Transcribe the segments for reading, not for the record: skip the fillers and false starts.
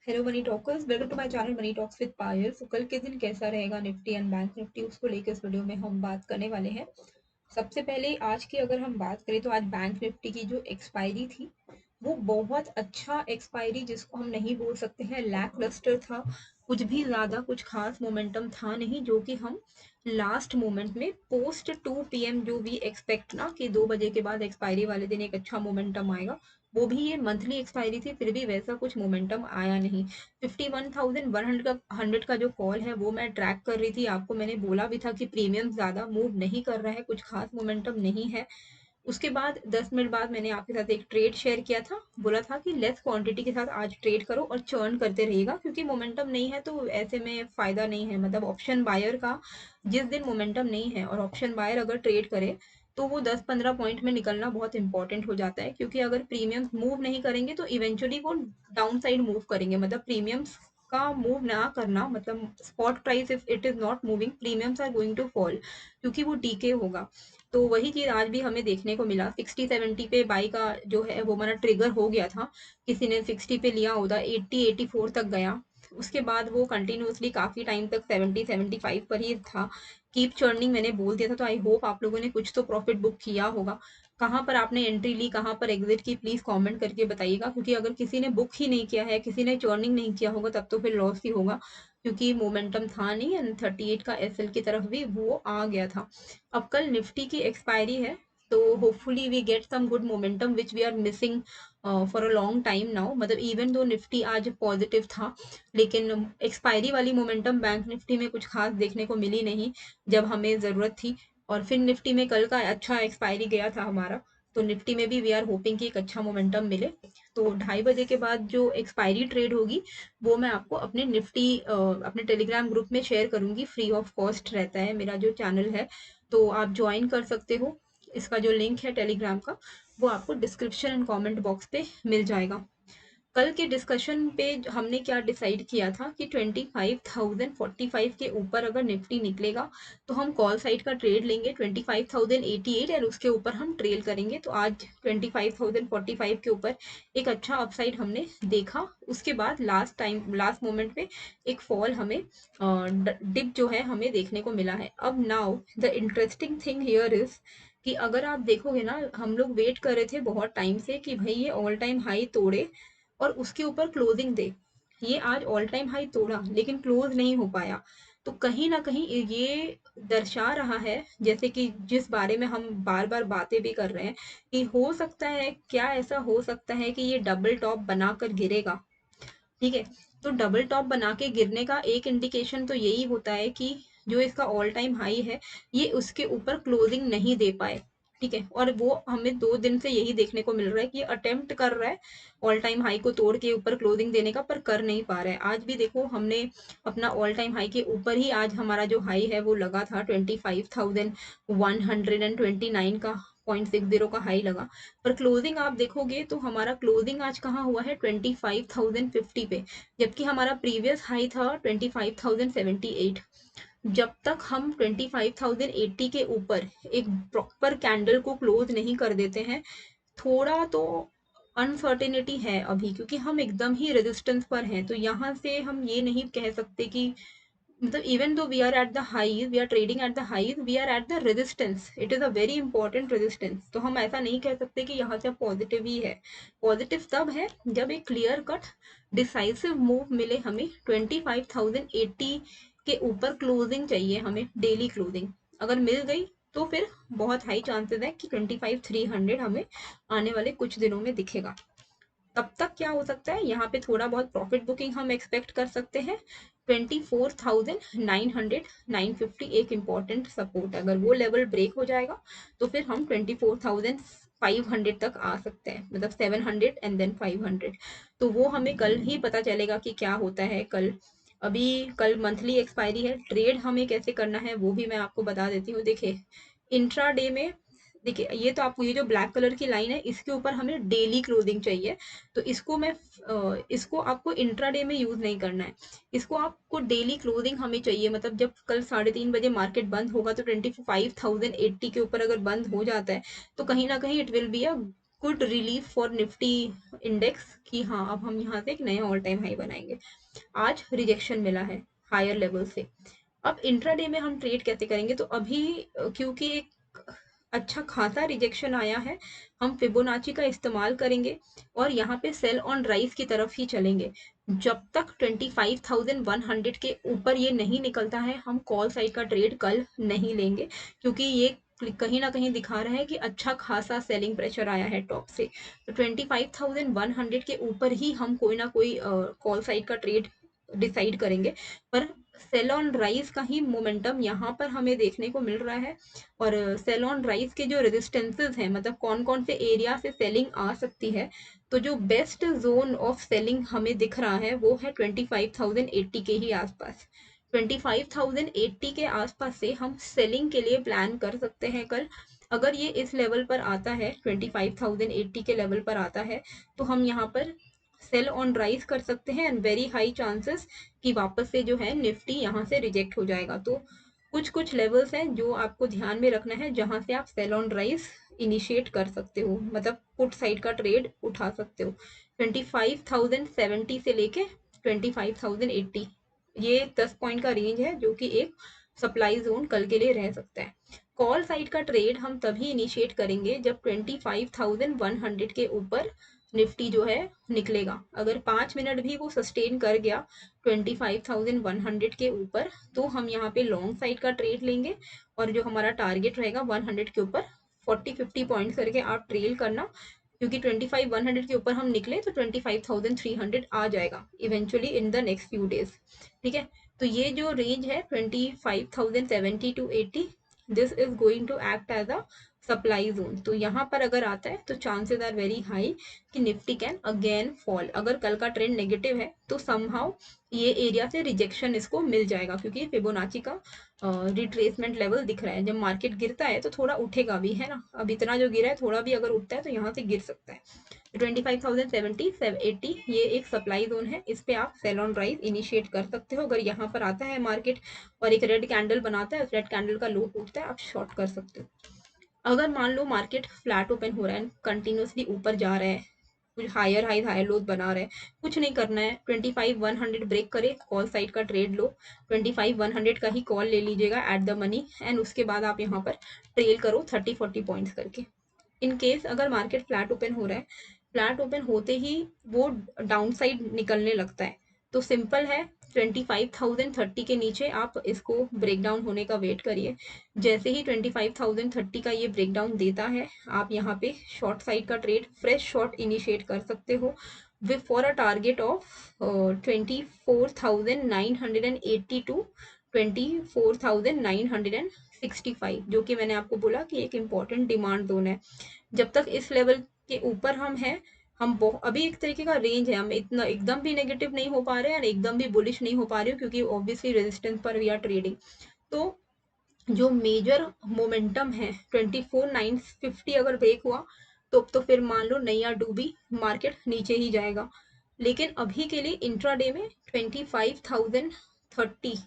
Hello money talkers, welcome to my channel money talks with Payal. तो कल के दिन कैसा रहेगा निफ्टी एंड बैंक निफ्टी, उसको लेकर इस वीडियो में हम बात करने वाले हैं। सबसे पहले आज की अगर हम बात करें तो आज बैंक निफ्टी की जो एक्सपायरी थी वो बहुत अच्छा एक्सपायरी, जिसको हम नहीं बोल सकते हैं लैक लस्टर था। कुछ भी ज़्यादा कुछ खास मोमेंटम था नहीं, जो कि हम लास्ट मोमेंट में पोस्ट 2 PM जो भी एक्सपेक्ट ना कि 2 बजे के बाद एक्सपायरी वाले दिन एक अच्छा मोमेंटम आएगा, वो भी ये मंथली एक्सपायरी थी, फिर भी वैसा कुछ मोमेंटम आया नहीं। 51,100 का जो कॉल है वो मैं ट्रैक कर रही थी, आपको मैंने बोला भी था कि प्रीमियम ज़्यादा मूव नहीं कर रहा है, कुछ खास मोमेंटम नहीं है। उसके बाद 10 मिनट बाद मैंने आपके साथ एक ट्रेड शेयर किया था, बोला था कि लेस क्वांटिटी के साथ आज ट्रेड करो और चर्न करते रहिएगा, क्योंकि मोमेंटम नहीं है तो ऐसे में फ़ायदा नहीं है। मतलब ऑप्शन बायर का जिस दिन मोमेंटम नहीं है और ऑप्शन बायर अगर ट्रेड करे तो वो 10-15 पॉइंट में निकलना बहुत इंपॉर्टेंट हो जाता है, क्योंकि अगर प्रीमियम्स मूव नहीं करेंगे तो इवेंचुअली वो डाउन साइड मूव करेंगे। मतलब प्रीमियम्स का मूव ना करना, मतलब spot price if it is not moving, premiums are going to fall, क्योंकि वो डीके होगा। तो वही चीज़ आज भी हमें देखने को मिला। 60-70 पे बाई का जो है वो हमारा ट्रिगर हो गया था, किसी ने 60 पे लिया होता, 80-84 तक गया। उसके बाद वो कंटिन्यूअसली काफ़ी टाइम तक 70-75 पर ही था। कीप चर्निंग मैंने बोल दिया था, तो आई होप आप लोगों ने कुछ तो प्रॉफिट बुक किया होगा। कहाँ पर आपने एंट्री ली, कहाँ पर एग्जिट की, प्लीज़ कमेंट करके बताइएगा, क्योंकि अगर किसी ने बुक ही नहीं किया है, किसी ने चर्निंग नहीं किया होगा, तब तो फिर लॉस ही होगा, क्योंकि मोमेंटम था नहीं एंड 38 का एसएल की तरफ भी वो आ गया था। अब कल निफ्टी की एक्सपायरी है, तो hopefully we get some good momentum which we are missing for a long time now. मतलब इवन दो निफ्टी आज पॉजिटिव था, लेकिन एक्सपायरी वाली मोमेंटम बैंक निफ्टी में कुछ खास देखने को मिली नहीं जब हमें ज़रूरत थी। और फिर निफ्टी में कल का अच्छा एक्सपायरी गया था हमारा, तो निफ्टी में भी वी आर होपिंग कि एक अच्छा मोमेंटम मिले। तो 2:30 बजे के बाद जो एक्सपायरी ट्रेड होगी वो मैं आपको अपने निफ्टी अपने टेलीग्राम ग्रुप में शेयर करूंगी, फ्री ऑफ कॉस्ट रहता है मेरा जो चैनल है, तो आप ज्वाइन कर सकते हो। इसका जो लिंक है टेलीग्राम का वो आपको डिस्क्रिप्शन एंड कमेंट बॉक्स पे मिल जाएगा। कल के डिस्कशन पे हमने क्या डिसाइड किया था कि 25,045 के ऊपर अगर निफ्टी निकलेगा तो हम कॉल साइड का ट्रेड लेंगे 25,088 और उसके ऊपर हम ट्रेल करेंगे। तो आज 25,045 के ऊपर एक अच्छा अपसाइड हमने देखा। उसके बाद लास्ट मोमेंट पे एक फॉल हमें डिप जो है हमें देखने को मिला है। अब now the interesting thing here is कि अगर आप देखोगे ना, हम लोग वेट कर रहे थे बहुत टाइम से कि भाई ये ऑल टाइम हाई तोड़े और उसके ऊपर क्लोजिंग दे। ये आज ऑल टाइम हाई तोड़ा लेकिन क्लोज नहीं हो पाया, तो कहीं ना कहीं ये दर्शा रहा है, जैसे कि जिस बारे में हम बार बार बातें भी कर रहे हैं, कि हो सकता है, क्या ऐसा हो सकता है कि ये डबल टॉप बनाकर गिरेगा। ठीक है, तो डबल टॉप बना के गिरने का एक इंडिकेशन तो यही होता है कि जो इसका ऑल टाइम हाई है ये उसके ऊपर क्लोजिंग नहीं दे पाए। ठीक है, और वो हमें 2 दिन से यही देखने को मिल रहा है कि ये अटेम्प्ट कर रहा है ऑल टाइम हाई को तोड़ के ऊपर क्लोजिंग देने का, पर कर नहीं पा रहा है। आज भी देखो हमने अपना ऑल टाइम हाई के ऊपर ही आज हमारा जो हाई है वो लगा था 25,129 का, 0.60 का हाई लगा। पर क्लोजिंग आप देखोगे तो हमारा क्लोजिंग आज कहाँ हुआ है, 25,050 पे, जबकि हमारा प्रीवियस हाई था 25,078। जब तक हम 25,080 के ऊपर एक प्रॉपर कैंडल को क्लोज नहीं कर देते हैं, थोड़ा तो अनसर्टेनिटी है अभी, क्योंकि हम एकदम ही रेजिस्टेंस पर हैं। तो यहाँ से हम ये नहीं कह सकते कि, मतलब even though we are at the highs, we are trading at the highs, we are at the resistance, it is a very important resistance. तो हम ऐसा नहीं कह सकते कि यहाँ से पॉजिटिव ही है। पॉजिटिव तब है जब एक क्लियर कट डिसाइसिव मूव मिले हमें। 25,080 के ऊपर क्लोजिंग चाहिए हमें, डेली क्लोजिंग अगर मिल गई तो फिर बहुत हाई चांसेस है कि 25,300 हमें आने वाले कुछ दिनों में दिखेगा। तब तक क्या हो सकता है, यहाँ पे थोड़ा बहुत प्रॉफिट बुकिंग हम एक्सपेक्ट कर सकते हैं। 24,900 950 एक इम्पॉर्टेंट सपोर्ट, अगर वो लेवल ब्रेक हो जाएगा तो फिर हम 24,500 तक आ सकते हैं, मतलब 700 एंड देन 500। तो वो हमें कल ही पता चलेगा कि क्या होता है कल। अभी कल मंथली एक्सपायरी है, ट्रेड हमें कैसे करना है वो भी मैं आपको बता देती हूँ। देखिए इंट्रा डे में, देखिए ये तो आपको, ये जो ब्लैक कलर की लाइन है इसके ऊपर हमें डेली क्लोजिंग चाहिए। तो इसको मैं इसको आपको इंट्राडे में यूज नहीं करना है, इसको आपको डेली क्लोजिंग हमें चाहिए। मतलब जब कल 3:30 बजे मार्केट बंद होगा तो 25,080 के ऊपर अगर बंद हो जाता है तो कहीं ना कहीं it will be a good relief for Nifty index कि हाँ अब हम यहाँ से एक नया ऑल टाइम हाई बनाएंगे। आज रिजेक्शन मिला है हायर लेवल से। अब इंट्राडे में हम ट्रेड कैसे करेंगे, तो अभी क्योंकि एक अच्छा खासा रिजेक्शन आया है, हम फिबोनाची का इस्तेमाल करेंगे और यहाँ पे सेल ऑन राइज की तरफ ही चलेंगे। जब तक 25,100 के ऊपर ये नहीं निकलता है, हम कॉल साइड का ट्रेड कल नहीं लेंगे, क्योंकि ये कहीं ना कहीं दिखा रहा है कि अच्छा खासा सेलिंग प्रेशर आया है टॉप से। तो 25,100 के ऊपर ही हम कोई ना कोई कॉल साइड का ट्रेड डिसाइड करेंगे। पर सेल ऑन राइज का ही मोमेंटम यहाँ पर हमें देखने को मिल रहा है। और सेल ऑन राइज के जो रेजिस्टेंसेस हैं, मतलब कौन कौन से एरिया से सेलिंग आ सकती है, तो जो बेस्ट जोन ऑफ सेलिंग हमें दिख रहा है वो है 25,080 के ही आसपास। 25,080 के आसपास से हम सेलिंग के लिए प्लान कर सकते हैं कल। अगर ये इस लेवल पर आता है, 25,080 के लेवल पर आता है, तो हम यहाँ पर सेल ऑन राइज कर सकते हैं एंड वेरी हाई चांसेस कि वापस से जो है निफ्टी यहाँ से रिजेक्ट हो जाएगा। तो कुछ कुछ लेवल्स हैं जो आपको ध्यान में रखना है, जहां से आप सेल ऑन राइज इनिशिएट कर सकते हो, मतलब पुट साइड का ट्रेड उठा सकते हो। 25,070 से लेके 25,080, ये 10 पॉइंट का रेंज है जो कि एक सप्लाई जोन कल के लिए रह सकता है। कॉल साइड का ट्रेड हम तभी इनिशिएट करेंगे जब 25,100 के ऊपर निफ्टी जो है निकलेगा। अगर 5 मिनट भी वो सस्टेन कर गया 25,100 के ऊपर, तो हम यहाँ पे लॉन्ग साइड का ट्रेड लेंगे और जो हमारा टारगेट रहेगा 100 के ऊपर 40-50 पॉइंट्स करके आप ट्रेल करना, क्योंकि 25,100 के ऊपर हम निकले तो 25,300 आ जाएगा eventually in the next few days. ठीक है, तो ये जो रेंज है 25,070 to 80, this is going to act as a supply zone. तो यहाँ पर अगर आता है तो चांसेस आर वेरी हाई कि निफ्टी कैन अगेन फॉल। अगर कल का ट्रेंड नेगेटिव है तो समहाउ ये एरिया से रिजेक्शन इसको मिल जाएगा, क्योंकि फिबोनाची का रिट्रेसमेंट लेवल दिख रहा है। जब मार्केट गिरता है तो थोड़ा उठेगा भी, है ना। अब इतना जो गिरा है, थोड़ा भी अगर उठता है तो यहाँ से गिर सकता है। 25,070 780 ये एक सप्लाई जोन है, इस पे आप सेल ऑन राइज इनिशिएट कर सकते हो। अगर यहाँ पर आता है मार्केट और एक रेड कैंडल बनाता है, रेड कैंडल का लो टूटता है, आप शॉर्ट कर सकते हो। अगर मान लो मार्केट फ्लैट ओपन हो रहा है, कंटिन्यूसली ऊपर जा रहा है, कुछ हायर हाई हायर लोज बना रहे हैं, कुछ नहीं करना है, 25,100 ब्रेक करे, कॉल साइड का ट्रेड लो, 25,100 का ही कॉल ले लीजिएगा एट द मनी, एंड उसके बाद आप यहाँ पर ट्रेल करो 30-40 पॉइंट्स करके। इन केस अगर मार्केट फ्लैट ओपन हो रहा है, फ्लैट ओपन होते ही वो डाउन साइड निकलने लगता है, तो सिंपल है 25,030 के नीचे आप इसको ब्रेक डाउन होने का वेट करिए। जैसे ही 25,030 का ये ब्रेक डाउन देता है, आप यहाँ पे शॉर्ट साइड का ट्रेड फ्रेश शॉर्ट इनिशिएट कर सकते हो with for a target of 24,980 to 24,965, जो कि मैंने आपको बोला कि एक इम्पॉर्टेंट डिमांड जोन है। जब तक इस लेवल के ऊपर हम हैं, हम अभी एक तरीके का रेंज है, हम इतना एकदम भी नेगेटिव नहीं हो पा रहे हैं और एकदम भी बुलिश नहीं हो पा रहे हो, क्योंकि ऑब्वियसली रेजिस्टेंस पर वी आर ट्रेडिंग। तो जो मेजर मोमेंटम है 24,950 अगर ब्रेक हुआ तो फिर मान लो नैया डूबी, मार्केट नीचे ही जाएगा। लेकिन अभी के लिए इंट्राडे में 25,030,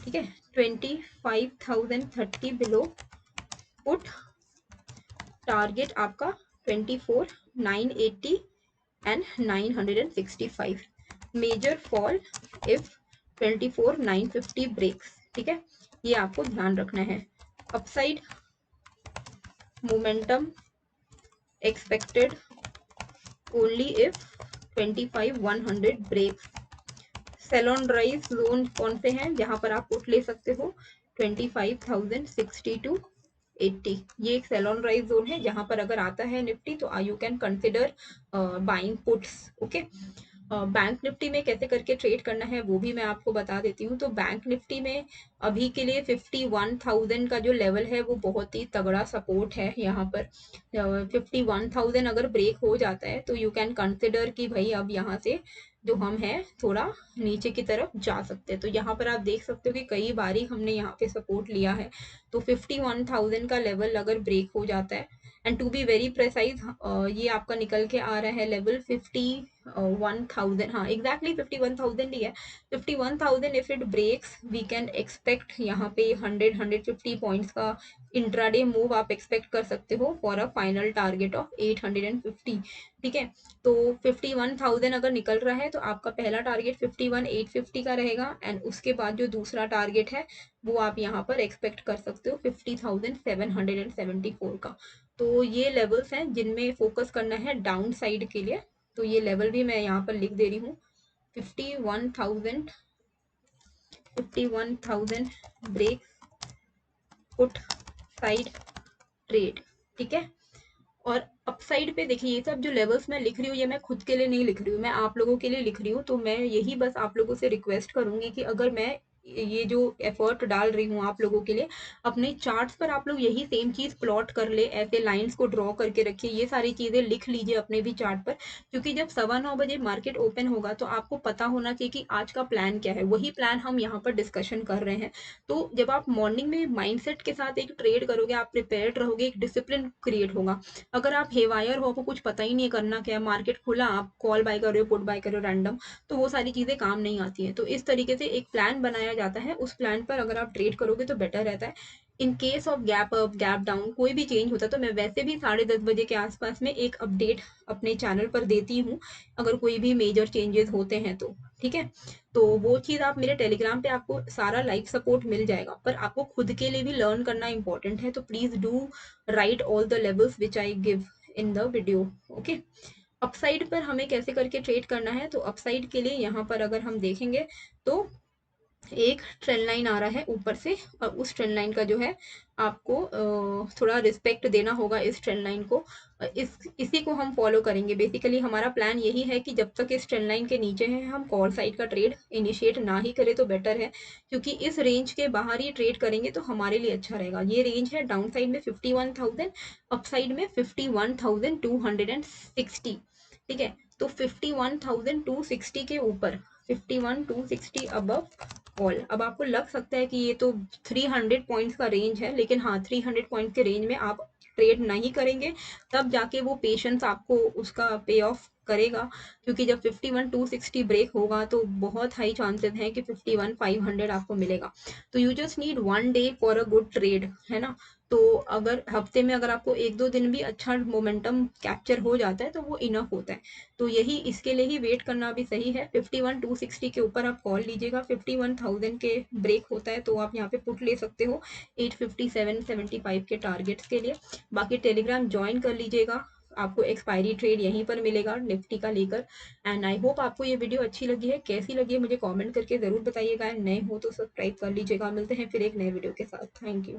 ठीक है, 25,030 बिलो पुट टारगेट आपका 24,980 and 965, major fall if 24,950 breaks. ठीक है, ये आपको ध्यान रखना है। Upside momentum expected only if 25,100 breaks. Sell on rise zone कौन से हैं जहां पर आप पुट ले सकते हो, 25,060 टू 80, ये एक सेल ऑन राइज जोन है जहां पर अगर आता है निफ्टी तो you can consider buying puts. Okay, bank Nifty में कैसे करके ट्रेड करना है वो भी मैं आपको बता देती हूँ। तो बैंक निफ्टी में अभी के लिए 51,000 का जो लेवल है वो बहुत ही तगड़ा सपोर्ट है। यहाँ पर 51,000 अगर ब्रेक हो जाता है तो यू कैन कंसिडर कि भाई अब यहाँ से जो हम हैं थोड़ा नीचे की तरफ जा सकते हैं। तो यहाँ पर आप देख सकते हो कि कई बारी हमने यहाँ पे सपोर्ट लिया है। तो 51,000 का लेवल अगर ब्रेक हो जाता है and to be very precise ये आपका निकल के आ रहा है लेवल 51,000, हाँ एग्जैक्टली 51,000 ही है। 51,000 if it breaks we can expect यहाँ पे 100-150 पॉइंट्स का इंट्राडे मूव आप एक्सपेक्ट कर सकते हो for a final target of 850। ठीक है, तो 51,000 अगर निकल रहा है तो आपका पहला टारगेट 51,850 का रहेगा, एंड उसके बाद जो दूसरा टारगेट है वो आप यहाँ पर एक्सपेक्ट कर सकते हो 50,774 का। तो ये लेवल्स हैं जिनमें फोकस करना है डाउन साइड के लिए। तो ये लेवल भी मैं यहाँ पर लिख दे रही हूँ, 51,000 ब्रेक पुट साइड ट्रेड। ठीक है, और अपसाइड पे देखिए, ये सब जो लेवल्स मैं लिख रही हूँ ये मैं खुद के लिए नहीं लिख रही हूँ, मैं आप लोगों के लिए लिख रही हूँ। तो मैं यही बस आप लोगों से रिक्वेस्ट करूंगी कि अगर मैं ये जो एफर्ट डाल रही हूँ आप लोगों के लिए, अपने चार्ट्स पर आप लोग यही सेम चीज प्लॉट कर ले, ऐसे लाइंस को ड्रॉ करके रखिए, ये सारी चीजें लिख लीजिए अपने भी चार्ट पर। क्योंकि जब 9:15 बजे मार्केट ओपन होगा तो आपको पता होना चाहिए कि आज का प्लान क्या है, वही प्लान हम यहाँ पर डिस्कशन कर रहे हैं। तो जब आप मॉर्निंग में माइंडसेट के साथ एक ट्रेड करोगे, आप प्रिपेयर्ड रहोगे, एक डिसिप्लिन क्रिएट होगा। अगर आप हेवायर हो, आपको कुछ पता ही नहीं करना क्या है, मार्केट खुला आप कॉल बाय कर रहे हो, पुट बाय कर रहे हो रैंडम, तो वो सारी चीजें काम नहीं आती हैं। तो इस तरीके से एक प्लान बनाया जाता है, उस प्लान पर अगर आप ट्रेड करोगे तो बेटर रहता है। In case of gap up gap down कोई भी चेंज होता है तो मैं वैसे भी 10:30 बजे के आसपास में एक अपडेट अपने चैनल पर देती हूँ, अगर कोई भी मेजर चेंजेस होते हैं तो। ठीक है, तो वो चीज़ आप मेरे टेलीग्राम पे आपको सारा लाइव सपोर्ट मिल जाएगा, पर आपको खुद के लिए भी लर्न करना इंपॉर्टेंट है। तो please do right all the levels which I give in the video. Okay, upside पर हमें कैसे करके ट्रेड करना है, तो अपसाइड के लिए यहाँ पर अगर हम देखेंगे तो एक ट्रेंड लाइन आ रहा है ऊपर से, और उस ट्रेंड लाइन का जो है आपको थोड़ा रिस्पेक्ट देना होगा इस ट्रेंड लाइन को। इसी को हम फॉलो करेंगे। बेसिकली हमारा प्लान यही है कि जब तक इस ट्रेंड लाइन के नीचे है हम कॉल साइड का ट्रेड इनिशिएट ना ही करें तो बेटर है, क्योंकि इस रेंज के बाहर ही ट्रेड करेंगे तो हमारे लिए अच्छा रहेगा। ये रेंज है डाउन साइड में 51,000, अप साइड में 51,260। ठीक है, तो 51,260 के ऊपर, 51,260 अबव कॉल। अब आपको लग सकता है कि ये तो 300 पॉइंट्स का रेंज है, लेकिन हाँ 300 पॉइंट के रेंज में आप ट्रेड नहीं करेंगे तब जाके वो पेशेंस आपको उसका पे ऑफ करेगा। क्योंकि जब 51,260 ब्रेक होगा तो बहुत हाई चांसेस हैं कि 51,500 आपको मिलेगा। तो you just need 1 day for a good trade, है ना। तो अगर हफ्ते में अगर आपको 1-2 दिन भी अच्छा मोमेंटम कैप्चर हो जाता है तो वो इनफ होता है। तो यही इसके लिए ही वेट करना भी सही है। 51,260 के ऊपर आप कॉल लीजिएगा, 51,000 के ब्रेक होता है तो आप यहाँ पे पुट ले सकते हो 857-75 के टारगेट्स के लिए। बाकी टेलीग्राम ज्वाइन कर लीजिएगा, आपको एक्सपायरी ट्रेड यहीं पर मिलेगा निफ्टी का लेकर। एंड आई होप आपको ये वीडियो अच्छी लगी है, कैसी लगी है मुझे कमेंट करके ज़रूर बताइएगा। नए हो तो सब्सक्राइब कर लीजिएगा। मिलते हैं फिर एक नए वीडियो के साथ। Thank you.